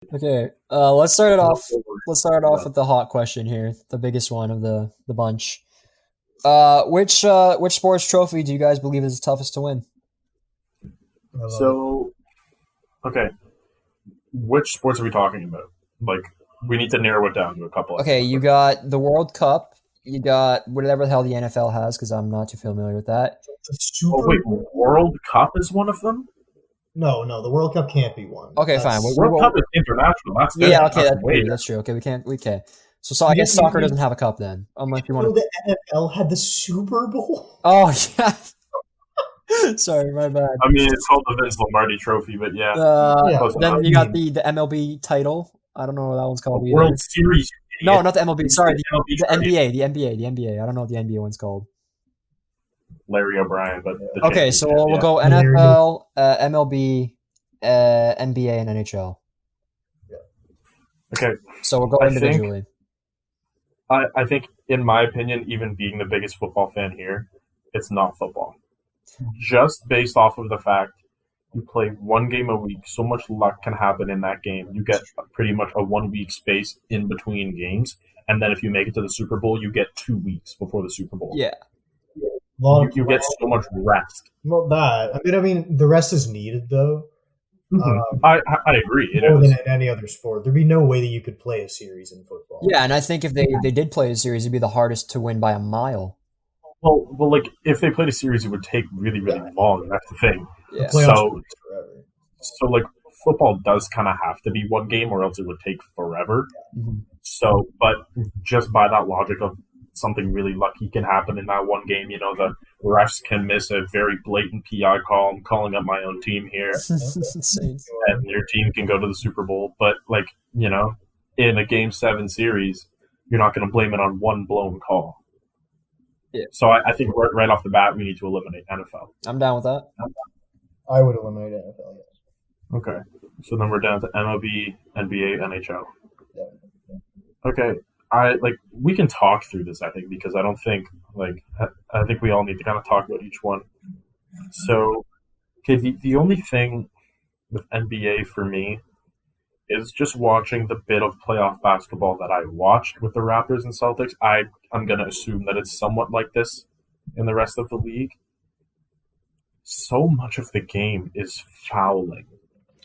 Okay, let's start it off. Let's start off with the hot question here, the biggest one of the bunch. Which sports trophy do you guys believe is the toughest to win? So, okay, which sports are we talking about? Like, we need to narrow it down to a couple. I Okay, think you first. got the World Cup. You got whatever the hell the NFL has, because I'm not too familiar with that. The Oh Super wait, Bowl? World Cup is one of them. No, the World Cup can't be one. Okay, That's, fine. World Cup is international. That's Yeah, different. okay, That's that's way true. different. That's true. Okay, we can't. Okay, so I You guess didn't- soccer you- doesn't have a cup then, unless you You know want to. the NFL had the Super Bowl? Oh yeah. Sorry, my bad. I mean, it's called the Vince Lombardi Trophy, but yeah, Yeah, close Then enough. you got the MLB title. I don't know what that one's called either. World Series. No, idiot. not the MLB. Sorry, MLB the trophy. NBA. The NBA. I don't know what the NBA one's called. Larry O'Brien, but the Okay, so championship, we'll yeah. go There you NFL, MLB, NBA, and NHL. Okay, So we'll go I think- individually. I think, in my opinion, even being the biggest football fan here, it's not football. Just based off of the fact you play one game a week, so much luck can happen in that game. You get pretty much a 1 week space in between games, and then if you make it to the Super Bowl, you get 2 weeks before the Super Bowl. Yeah. You get so much rest. Well, that. I mean, the rest is needed, though. I agree. It More is. than in any other sport. There'd be no way that you could play a series in football. Yeah, and I think if they did play a series, it'd be the hardest to win by a mile. Well, like if they played a series, it would take really, really long. That's the thing. Yeah. Playoffs So- takes forever. So, like, football does kind of have to be one game, or else it would take forever. Mhm. So, but just by that logic of something really lucky can happen in that one game, the refs can miss a very blatant PI call. I'm calling up my own team here, Saints. and your team can go to the Super Bowl. But, like, in a Game 7 series, you're not going to blame it on one blown call. Yeah. So I think right off the bat, we need to eliminate NFL. I'm down with that. I would eliminate NFL, yes. Okay. So then we're down to MLB, NBA, NHL. Yeah. Okay. We can talk through this, I think, because I don't think I think we all need to kind of talk about each one. So, okay, the only thing with NBA for me is just watching the bit of playoff basketball that I watched with the Raptors and Celtics. I'm gonna assume that it's somewhat like this in the rest of the league. So much of the game is fouling,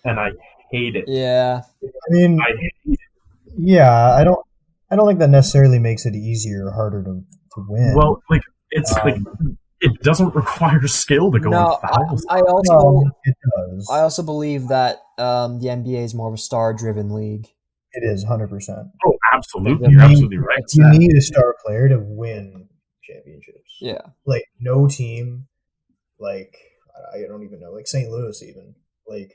and I hate it. Yeah. I mean, I hate it. yeah, I don't think that necessarily makes it easier or harder to win. Well, it doesn't require skill to go No, in fouls. I also No, it does. I also believe that the NBA is more of a star-driven league. It is 100%. Oh, absolutely. You You're need- absolutely right. You need a star player to win championships. Yeah. Like no team, like I don't even know, like St. Louis even, like,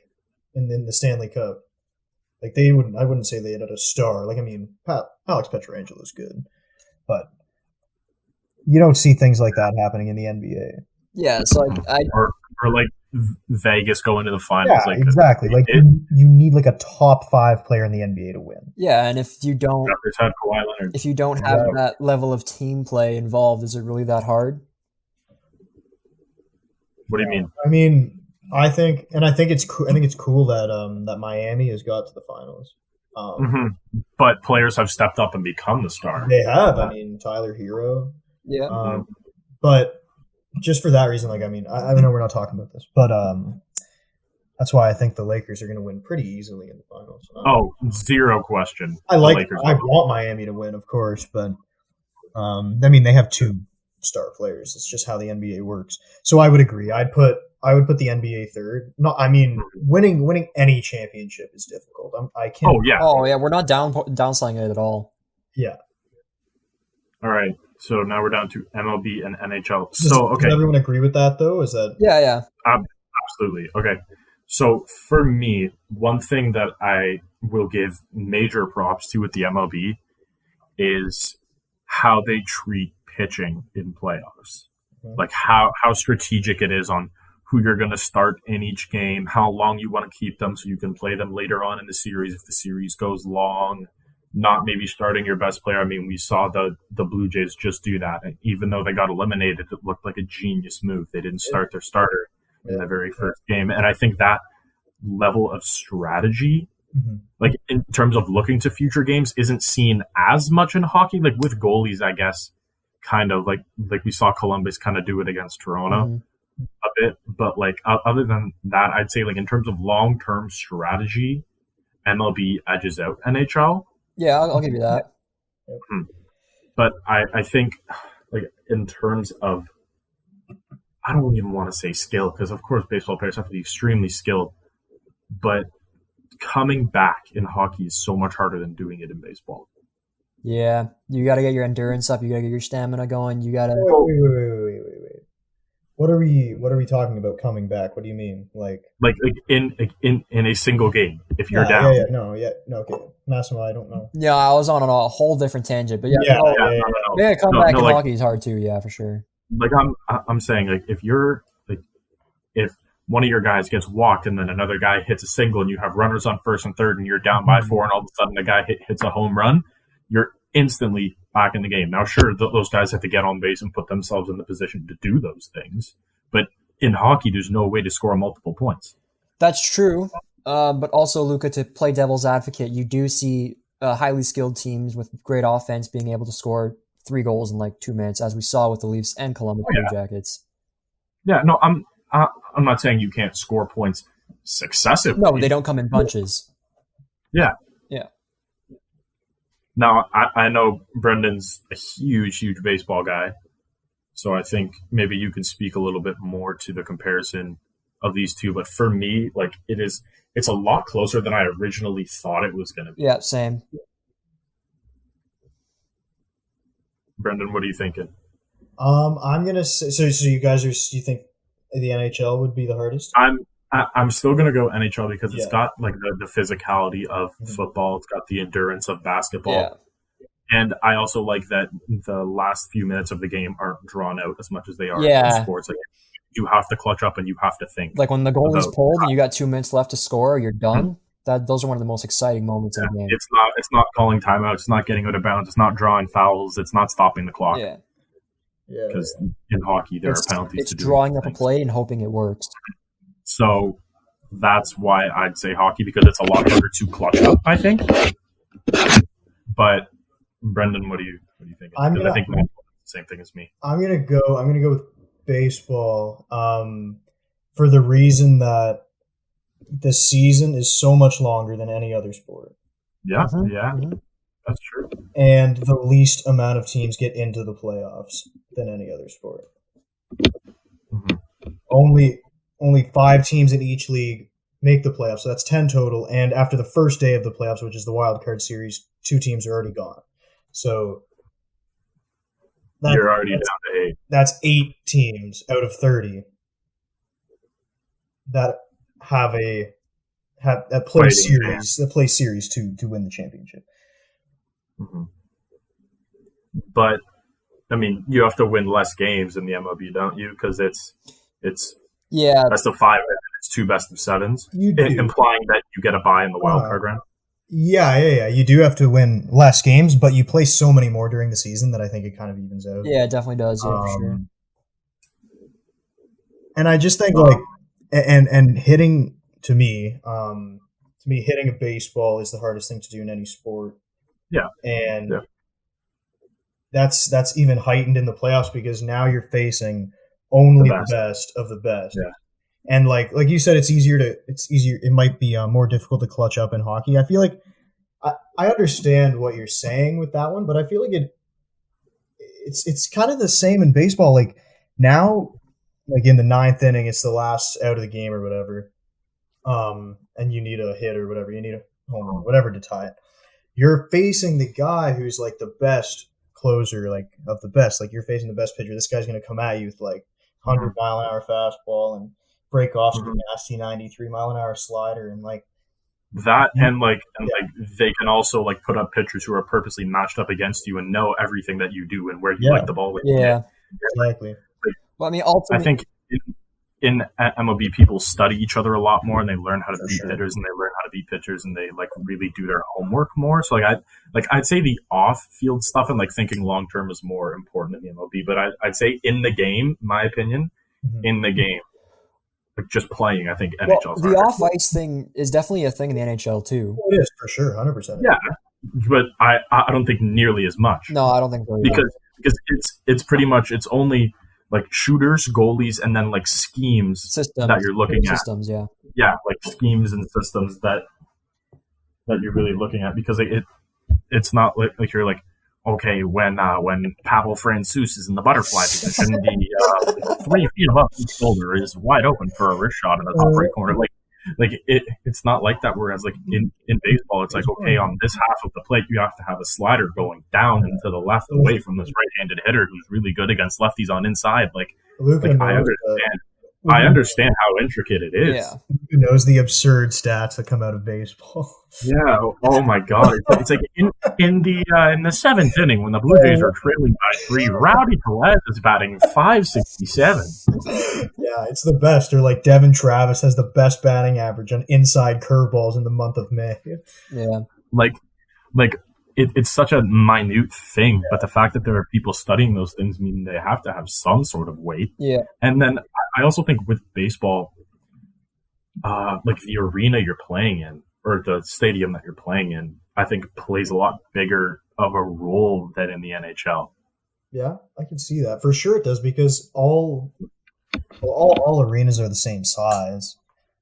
and then the Stanley Cup, like I wouldn't say they had a star. Like I mean, Alex Pietrangelo is good, but you don't see things like that happening in the NBA. Yeah, so Or like Vegas going to the finals. Yeah, like exactly. Like you need like a top 5 player in the NBA to win. yeah, and if you don't Raptors had Kawhi Leonard. if you don't have Exactly. that level of team play involved, is it really that hard? What do you mean? I mean, I think it's cool. I think it's cool that that Miami has got to the finals. But players have stepped up and become the star. They have. I mean, Tyler Hero. Yeah. But just for that reason, like I mean, I know we're not talking about this, but that's why I think the Lakers are going to win pretty easily in the finals. Oh, zero question. I The like. Lakers I are- want Miami to win, of course, but I mean, they have 2 star players. It's just how the NBA works. So I would agree. I would put the NBA third. No, I mean, winning any championship is difficult. I can't. Oh, yeah. Oh yeah, we're not downselling it at all. Yeah. All right. So now we're down to MLB and NHL. Does, So, okay. does everyone agree with that though? Is that Yeah. Absolutely. Okay. So for me, one thing that I will give major props to with the MLB is how they treat pitching in playoffs. Mhm. Like how strategic it is on who you're going to start in each game, how long you want to keep them so you can play them later on in the series if the series goes long, not maybe starting your best player. I mean, we saw the Blue Jays just do that. And even though they got eliminated, it looked like a genius move. They didn't start their starter in the very first game. And I think that level of strategy like in terms of looking to future games, isn't seen as much in hockey. Like with goalies, I guess, kind of like we saw Columbus kind of do it against Toronto a bit. But like other than that, I'd say like in terms of long term strategy, MLB edges out NHL. Yeah, I'll give you that. But I think like in terms of, I don't even want to say skill, because of course baseball players have to be extremely skilled, but coming back in hockey is so much harder than doing it in baseball. Yeah, you got to get your endurance up. You got to get your stamina going. You got to. Wait. What are we talking about coming back? What do you mean? Like in a single game, if you're down. No, okay. Massimo, I don't know. Yeah, I was on a whole different tangent, but yeah. Come back in hockey is hard too. Yeah, for sure. Like I'm saying, like if you're like, if one of your guys gets walked and then another guy hits a single and you have runners on first and third and you're down by 4 and all of a sudden the guy hits a home run, you're instantly back in the game. Now, sure, those guys have to get on base and put themselves in the position to do those things, but in hockey, there's no way to score multiple points. That's true, but also, Luca, to play devil's advocate, you do see highly skilled teams with great offense being able to score 3 goals in like 2 minutes, as we saw with the Leafs and Columbus Blue Jackets. Yeah, no, I'm not saying you can't score points successively. No, they don't come in bunches. Yeah. Yeah. Now, I know Brendan's a huge baseball guy, so I think maybe you can speak a little bit more to the comparison of these two. But for me, like it's a lot closer than I originally thought it was going to be. Yeah, same. Brendan, what are you thinking? I'm gonna say so. You guys you think the NHL would be the hardest? I'm still gonna go NHL because it's got like the physicality of football. It's got the endurance of basketball, and I also like that the last few minutes of the game aren't drawn out as much as they are in sports. Like you have to clutch up and you have to think. Like when the goal is pulled and you got 2 minutes left to score, you're done. Those are one of the most exciting moments in the game. It's not calling timeouts. It's not getting out of bounds. It's not drawing fouls. It's not stopping the clock. Yeah. Because in hockey there are penalties to do. It's drawing up a play and hoping it works. So that's why I'd say hockey, because it's a lot harder to clutch up, I think. But Brendan, what do you think? I think Matt's the same thing as me. I'm gonna go with baseball, for the reason that the season is so much longer than any other sport. Yeah, that's true. And the least amount of teams get into the playoffs than any other sport. Only 5 teams in each league make the playoffs, so that's 10 total. And after the first day of the playoffs, which is the wild card series, 2 teams are already gone. So you're already down to 8. That's 8 teams out of 30 that have play series to win the championship. But I mean, you have to win less games in the MLB, don't you? Because it's best of 5 and it's 2 best of 7s, implying that you get a bye in the wild card round. Yeah. You do have to win less games, but you play so many more during the season that I think it kind of evens out. Yeah, it definitely does. Yeah, for sure. And I just think and hitting to me, hitting a baseball is the hardest thing to do in any sport. Yeah, and that's even heightened in the playoffs because now you're facing only the best of the best. Yeah. And like you said, it's easier. It might be more difficult to clutch up in hockey. I feel like I understand what you're saying with that one, but I feel like it's kind of the same in baseball. Like now, like in the 9th inning, it's the last out of the game or whatever, and you need a hit or whatever, you need a home run, whatever to tie it. You're facing the guy who's like the best closer, like of the best. Like you're facing the best pitcher. This guy's going to come at you with like 100-mile-an-hour fastball and break off some nasty 93-mile-an-hour slider and like that. And they can also like put up pitchers who are purposely matched up against you and know everything that you do and where you like the ball. Exactly. Well, I mean, ultimately, I think in MLB, people study each other a lot more and they learn how to beat hitters and they learn how to beat pitchers and they like really do their homework more. So I'd say the off-field stuff and like thinking long-term is more important in the MLB. But I'd say in the game, my opinion, in the game, just playing. I think Well, NHL's the harder. off ice thing is definitely a thing in the NHL too. It is for sure, 100%. Yeah, but I don't think nearly as much. No, I don't think so. Yeah. Because it's pretty much it's only like shooters, goalies, and then like schemes Systems that you're looking at. Systems, yeah. Yeah, like schemes and systems that you're really looking at, because it's not like you're like, okay, when Pavel Francouz is in the butterfly position, the 3 feet above his shoulder is wide open for a wrist shot in the top right corner. Like it's not like that. Whereas like in baseball, it's like, okay, on this half of the plate, you have to have a slider going down and to the left away from this right-handed hitter who's really good against lefties on inside. Like I understand how intricate it is. Yeah. Who knows the absurd stats that come out of baseball? Yeah. Oh my God. It's like in the 7th inning when the Blue Jays are trailing by 3, Rowdy Tellez is batting .567. Yeah, it's the best. Or like Devin Travis has the best batting average on inside curveballs in the month of May. Yeah. Like it's such a minute thing, but the fact that there are people studying those things mean they have to have some sort of weight. Yeah. And then I also think with baseball, like the arena you're playing in or the stadium that you're playing in, I think plays a lot bigger of a role than in the NHL. Yeah, I can see that. For sure it does, because all arenas are the same size.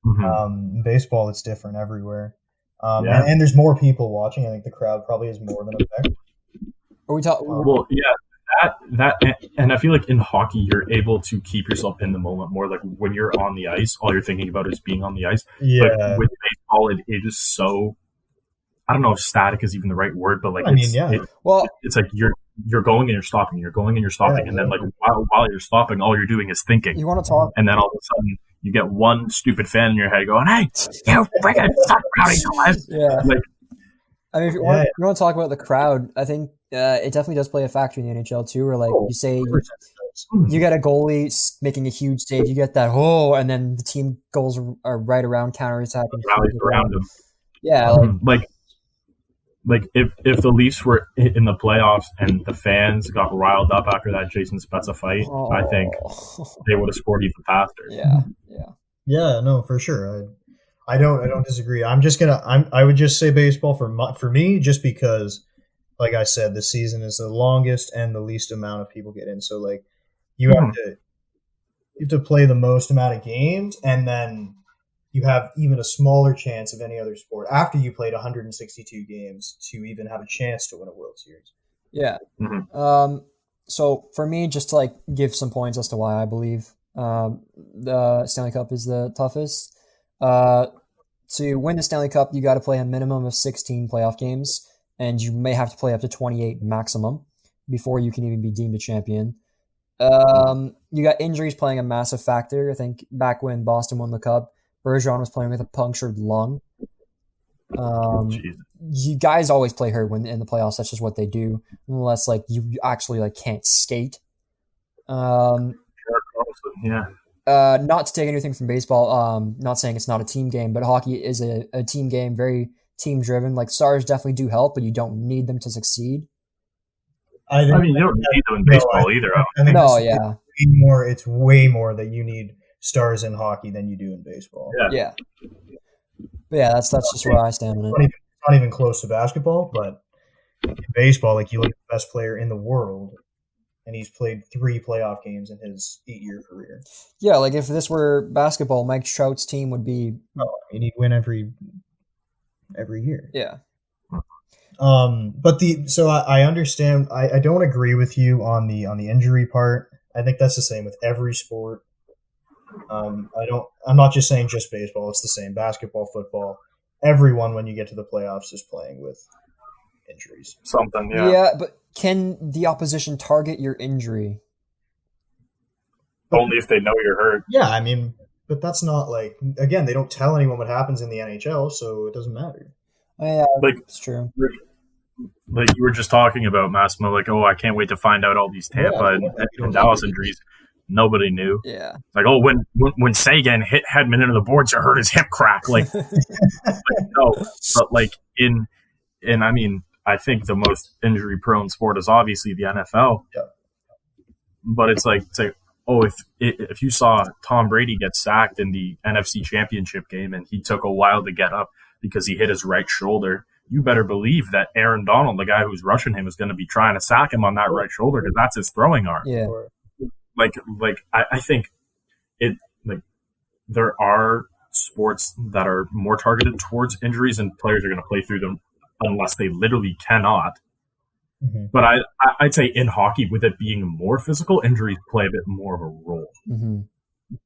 Mm-hmm. In baseball, it's different everywhere. Yeah. And there's more people watching. I think the crowd probably has more of an effect. Are we talking? Well, yeah, that, and I feel like in hockey, you're able to keep yourself in the moment more. Like when you're on the ice, all you're thinking about is being on the ice. Yeah. But with baseball, it is so, I don't know if static is even the right word, but like it's like you're going and you're stopping, you're going and you're stopping, Yeah, and then like while you're stopping, all you're doing is thinking. You want to talk? And then all of a sudden, you get one stupid fan in your head going, "Hey, you freaking stop crowding the left!" Yeah. Like, I mean, if you want to talk about the crowd, I think it definitely does play a factor in the NHL too. Where like you say you get a goalie making a huge save, you get that and then the team goals are right around counterattacking, rallies around him. Yeah, like if the Leafs were in the playoffs and the fans got riled up after that Jason Spezza fight, I think they would have scored even faster. Yeah, no, for sure. I don't disagree. I would just say baseball for me, just because, like I said, the season is the longest and the least amount of people get in. So like you have to play the most amount of games, and then you have even a smaller chance of any other sport after you played 162 games to even have a chance to win a World Series. Yeah. Mm-hmm. So for me, just to like give some points as to why I believe the Stanley Cup is the toughest. To win the Stanley Cup, you got to play a minimum of 16 playoff games, and you may have to play up to 28 maximum before you can even be deemed a champion. You got injuries playing a massive factor. I think back when Boston won the Cup, Bergeron was playing with a punctured lung. You guys always play hurt when in the playoffs. That's just what they do, unless like you actually like can't skate. Yeah. Not to take anything from baseball. Not saying it's not a team game, but hockey is a team game, very team driven. Like stars definitely do help, but you don't need them to succeed. I mean, you don't need them in baseball either. It's way more that you need stars in hockey than you do in baseball. Yeah. But yeah, that's just where I stand on it. It's not even close to basketball, but in baseball, like you look at the best player in the world, and he's played 3 playoff games in his 8-year career. Yeah, like if this were basketball, Mike Trout's team would be. He'd win every year. Yeah. But I understand. I don't agree with you on the injury part. I think that's the same with every sport. I'm not just saying just baseball. It's the same. Basketball, football. Everyone, when you get to the playoffs, is playing with injuries. Something, yeah. Yeah, but can the opposition target your injury? Only if they know you're hurt. Yeah, I mean, but that's not like, again, they don't tell anyone what happens in the NHL, so it doesn't matter. Yeah, like, it's true. Like you were just talking about, Massimo, like, I can't wait to find out all these Tampa and Dallas injuries. Nobody knew. Yeah. Like, when Sagan hit Hedman into the boards, it hurt his hip crack. Like, no. But like I mean, I think the most injury prone sport is obviously the NFL. Yeah. But it's like, if you saw Tom Brady get sacked in the NFC Championship game and he took a while to get up because he hit his right shoulder, you better believe that Aaron Donald, the guy who's rushing him, is going to be trying to sack him on that right shoulder because that's his throwing arm. Yeah. I think it like there are sports that are more targeted towards injuries and players are going to play through them unless they literally cannot. Mm-hmm. But I'd say in hockey, with it being more physical, injuries play a bit more of a role. Mm-hmm.